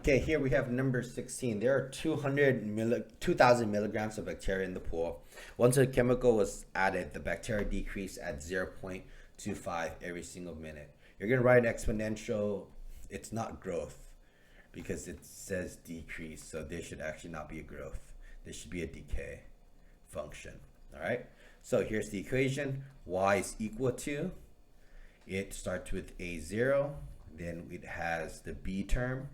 Okay, here we have number 16. There are 2,000 milligrams of bacteria in the pool. Once a chemical was added, the bacteria decreased at 0.25 every single minute. You're going to write an exponential. It's not growth because it says decrease, so there should actually not be a growth. There should be a decay function. All right, so here's the equation. Y is equal to, it starts with A0, then it has the B term,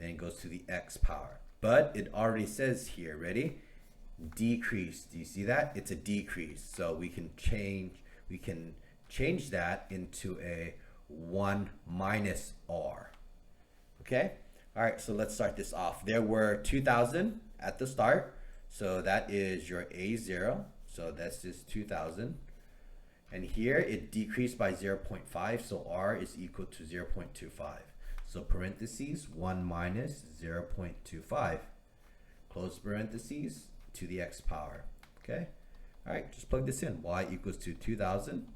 then it goes to the X power. But it already says here, ready? Decrease. Do you see that? It's a decrease. So we can change that into a 1 minus R. Okay? All right, so let's start this off. There were 2,000 at the start. So that is your A0. So that's just 2,000. And here it decreased by 0.5. So R is equal to 0.25. So parentheses 1 minus 0.25. Close parentheses to the X power. Okay? All right, just plug this in. Y equals to 2,000.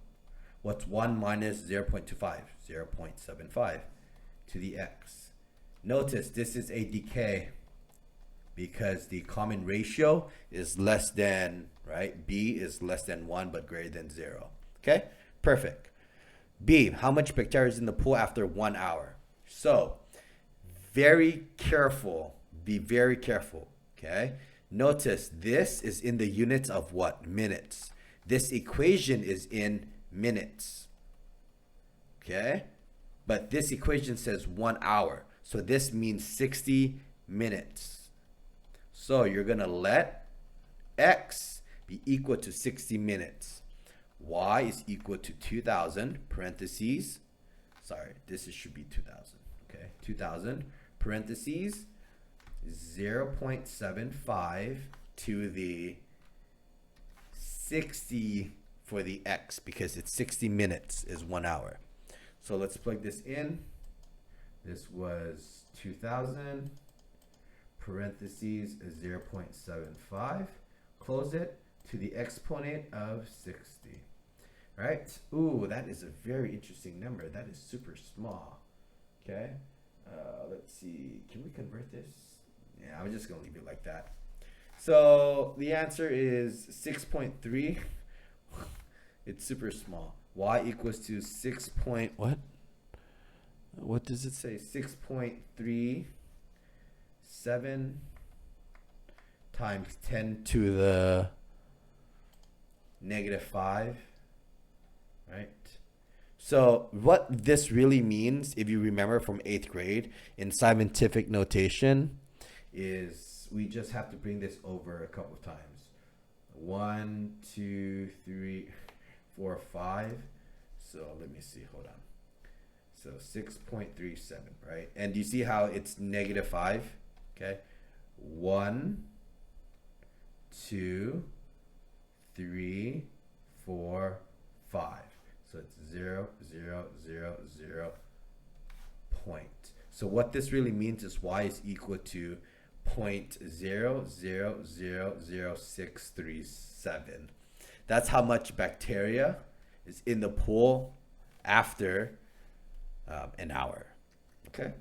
What's 1 minus 0.25? 0.75 to the X. Notice this is a decay because the common ratio is less than, right? B is less than 1 but greater than 0. Okay? Perfect. B, how much bacteria is in the pool after 1 hour? So, very careful. Be very careful. Okay? Notice this is in the units of what? Minutes. This equation is in minutes. Okay? But this equation says 1 hour. So this means 60 minutes. So you're going to let X be equal to 60 minutes. Y is equal to 2,000, parentheses. Sorry, should be 2,000. Okay, 2,000, parentheses, 0.75 to the 60 for the X because it's 60 minutes is 1 hour. So let's plug this in. This was 2,000, parentheses, 0.75. Close it to the exponent of 60. Right? Ooh, that is a very interesting number. That is super small. Okay? Let's see. Can we convert this? Yeah, I'm just going to leave it like that. So the answer is 6.3. It's super small. Y equals to 6 point, what? What does it say? 6.37 times 10 to the -5. Right? So what this really means, if you remember from 8th grade, in scientific notation, is we just have to bring this over a couple of times. 1, 2, 3, 4, 5. So let me see, hold on. So 6.37, right? And do you see how it's -5? Okay. 1, 2, 3, 4, 5. So it's 0, 0, 0, 0 point. So what this really means is Y is equal to 0.00000637. That's how much bacteria is in the pool after an hour. Okay.